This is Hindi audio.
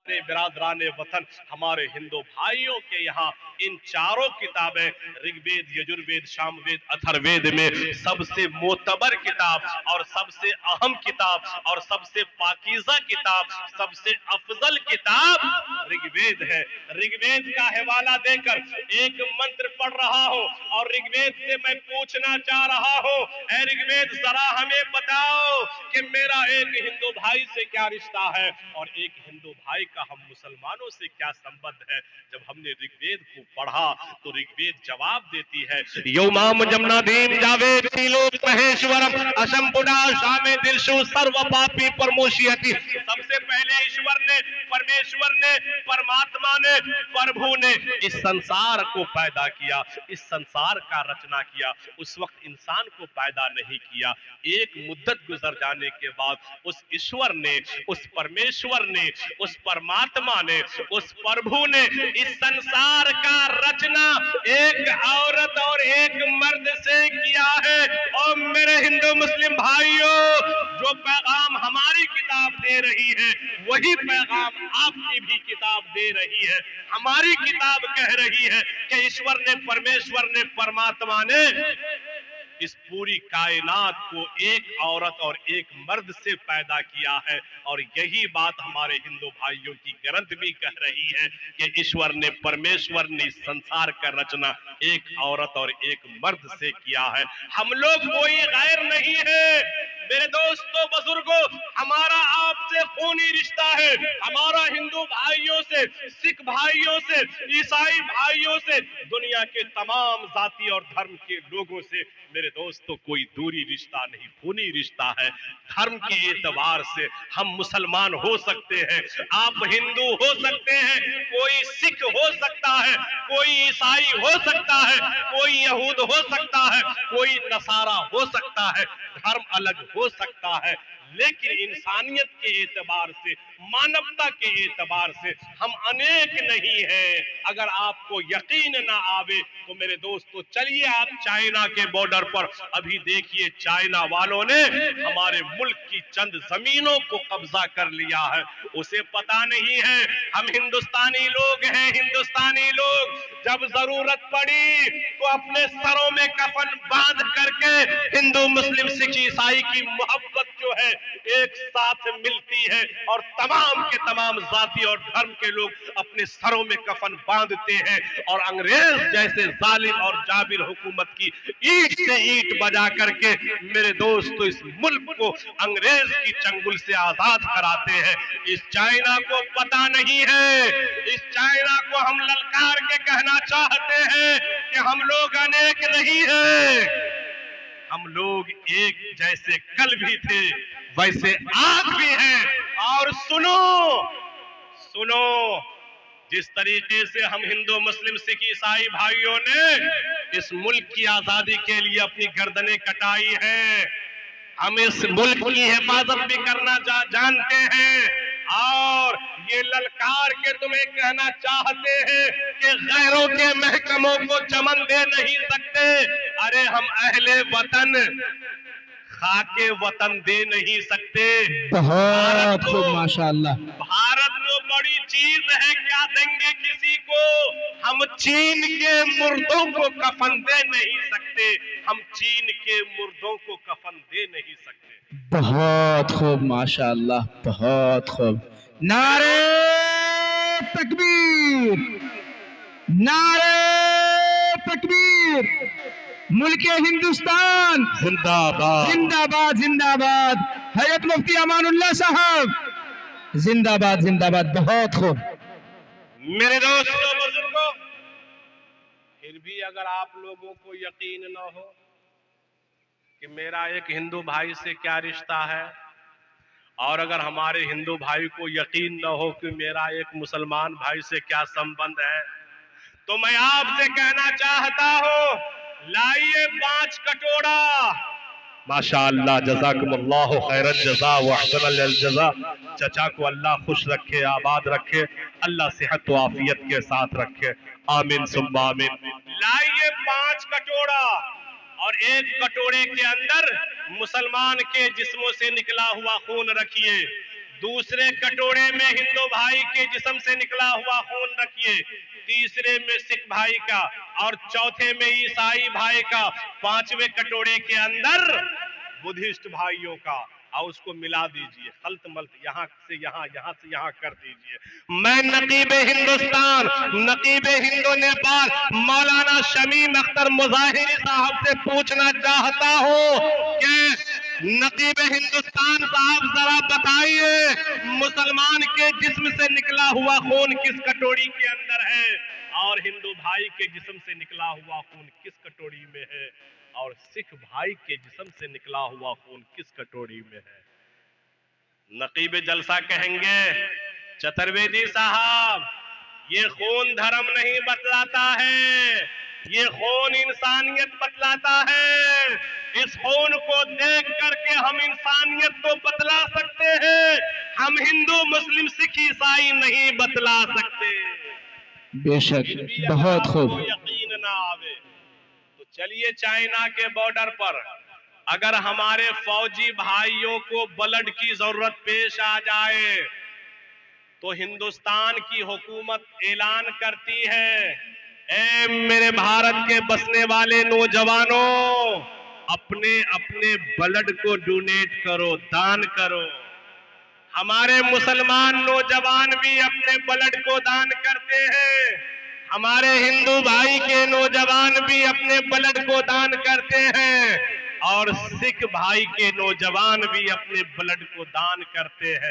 बिरादरान वतन, हमारे हिंदू भाइयों के यहाँ इन चारों किताबें ऋग्वेद, यजुर्वेद, सामवेद, अथर्ववेद में सबसे मोतबर किताब और सबसे अहम किताब और सबसे पाकीज़ा किताब, सबसे अफजल किताब ऋग्वेद है। ऋग्वेद का हवाला देकर एक मंत्र पढ़ रहा हूँ और ऋग्वेद से मैं पूछना चाह रहा हूँ, ऐ ऋग्वेद जरा हमें बताओ कि मेरा एक हिंदू भाई से क्या रिश्ता है और एक हिंदू भाई का हम मुसलमानों से क्या संबंध है। जब हमने ऋग्वेद को पढ़ा तो ऋग्वेद जवाब देती है, योमाम जमनादीम जावेद तीलोक महेश्वरम असंपुड़ा शामे दिलशु सर्व पापी परमोशियति। सबसे पहले ईश्वर ने, परमेश्वर ने, परमात्मा ने, प्रभु ने इस संसार को पैदा किया, इस संसार का रचना किया। उस वक्त इंसान को पैदा नहीं किया। एक मुद्दत गुजर जाने के बाद उस ईश्वर ने, उस परमेश्वर ने, उस परमात्मा ने, उस प्रभु ने इस संसार का रचना एक औरत और एक मर्द से किया है। और मेरे हिंदू मुस्लिम भाइयों, जो पैगाम हमारी किताब दे रही है वही पैगाम आपकी भी किताब दे रही है। हमारी किताब कह रही है कि ईश्वर ने, परमेश्वर ने, परमात्मा ने इस पूरी कायनात को एक औरत और एक मर्द से पैदा किया है। और यही बात हमारे हिंदू भाइयों की ग्रंथ भी कह रही है कि ईश्वर ने, परमेश्वर ने इस संसार का रचना एक औरत और एक मर्द से किया है। हम लोग कोई गैर नहीं है। मेरे दोस्तों, बुजुर्गों, हमारा आपसे खूनी रिश्ता है। हमारा हिंदू भाइयों से, सिख भाइयों से, ईसाई भाइयों से, दुनिया के तमाम जाति और धर्म के लोगों से मेरे दोस्तों कोई दूरी रिश्ता नहीं, खूनी रिश्ता है। धर्म के एतबार से हम मुसलमान हो सकते हैं, आप हिंदू हो सकते हैं, कोई सिख हो सकता है, कोई ईसाई हो सकता है, कोई यहूद हो सकता है, कोई नसारा हो सकता है, धर्म अलग हो सकता है, लेकिन इंसानियत के एतबार से, मानवता के एतबार से हम अनेक नहीं हैं। अगर आपको यकीन ना आवे तो मेरे दोस्तों चलिए आप चाइना के बॉर्डर पर, अभी देखिए चाइना वालों ने हमारे मुल्क की चंद जमीनों को कब्जा कर लिया है। उसे पता नहीं है हम हिंदुस्तानी लोग हैं। हिंदुस्तानी लोग जब जरूरत पड़ी तो अपने सरों में कफन बांध करके हिंदू, मुस्लिम, सिख, ईसाई की मोहब्बत जो है एक साथ मिलती है और तमाम के तमाम जाति और धर्म के लोग अपने सरों में कफन बांधते हैं और अंग्रेज जैसे जालिम और जाबिर हुकूमत की ईंट से ईंट बजा करके मेरे दोस्तों इस मुल्क को अंग्रेज की चंगुल से आजाद कराते हैं। इस चाइना को पता नहीं है। इस चाइना को हम ललकार के कहना चाहते हैं कि हम लोग अनेक नहीं है, हम लोग एक जैसे कल भी थे वैसे आज भी हैं। और सुनो सुनो, जिस तरीके से हम हिंदू, मुस्लिम, सिख, ईसाई भाइयों ने इस मुल्क की आजादी के लिए अपनी गर्दनें कटाई हैं, हम इस मुल्क की हिफाजत भी करना जानते हैं और ये ललकार के तुम्हें कहना चाहते हैं कि गैरों के महकमों को चमन दे नहीं सकते। अरे हम अहले वतन खाके वतन दे नहीं सकते। बहुत खूब, माशाअल्लाह। भारत तो बड़ी चीज है, क्या देंगे किसी को। हम चीन के मुर्दों को कफन दे नहीं सकते, हम चीन के मुर्दों को कफन दे नहीं सकते। बहुत खूब, माशाअल्लाह, बहुत खूब। नारे तकबीर, नारे तकबीर, मुल्के हिंदुस्तान जिंदाबाद, जिंदाबाद, जिंदाबाद। हयत मुफ्ती अमानुल्लाह साहब जिंदाबाद, जिंदाबाद। बहुत खूब। मेरे दोस्तों, बुजुर्गों, फिर भी अगर आप लोगों को यकीन न हो कि मेरा एक हिंदू भाई से क्या रिश्ता है, और अगर हमारे हिंदू भाई को यकीन न हो कि मेरा एक मुसलमान भाई से क्या संबंध है, तो मैं आपसे कहना चाहता हूं, लाइए 5 कटोरा। माशाअल्लाह, जज़ाकुमुल्लाहु खैरन जज़ा व अहसनल जज़ा। चचा को अल्लाह खुश रखे, आबाद रखे, अल्लाह सेहत व आफियत के साथ रखे, आमीन सुम्मा आमीन। लाइए 5 कटोरा और एक कटोरे के अंदर मुसलमान के जिस्मों से निकला हुआ खून रखिए, दूसरे कटोरे में हिंदू भाई के जिस्म से निकला हुआ खून रखिए, तीसरे में सिख भाई का और चौथे में ईसाई भाई का, पांचवें कटोरे के अंदर बुद्धिस्ट भाइयों का, और उसको मिला दीजिए, खल्त मल्त यहाँ से यहाँ, यहाँ से यहाँ कर दीजिए। मैं नकीब हिंदुस्तान, नकीब हिंदू नेपाल मौलाना शमीम अख्तर मुजाहिरी साहब से पूछना चाहता हूँ कि नकीब हिंदुस्तान साहब जरा बताइए, मुसलमान के जिस्म से निकला हुआ खून किस कटोरी के अंदर है और हिंदू भाई के जिस्म से निकला हुआ खून किस कटोरी में है, और सिख भाई के जिस्म से निकला हुआ खून किस कटोरी में है। नकीब जलसा कहेंगे, चतुर्वेदी साहब, ये खून धर्म नहीं बतलाता है, ये खून इंसानियत बतलाता है। इस खून को देख करके हम इंसानियत को बतला सकते हैं, हम हिंदू मुस्लिम सिख ईसाई नहीं बतला सकते। बेशक, बहुत खूब। यकीन ना आवे तो चलिए चाइना के बॉर्डर पर अगर हमारे फौजी भाइयों को ब्लड की जरूरत पेश आ जाए तो हिंदुस्तान की हुकूमत ऐलान करती है, ए मेरे भारत के बसने वाले नौजवानों, अपने अपने ब्लड को डोनेट करो, दान करो। हमारे मुसलमान नौजवान भी अपने ब्लड को दान करते हैं, हमारे हिंदू भाई के नौजवान भी अपने ब्लड को दान करते हैं, और सिख भाई के नौजवान भी अपने ब्लड को दान करते हैं।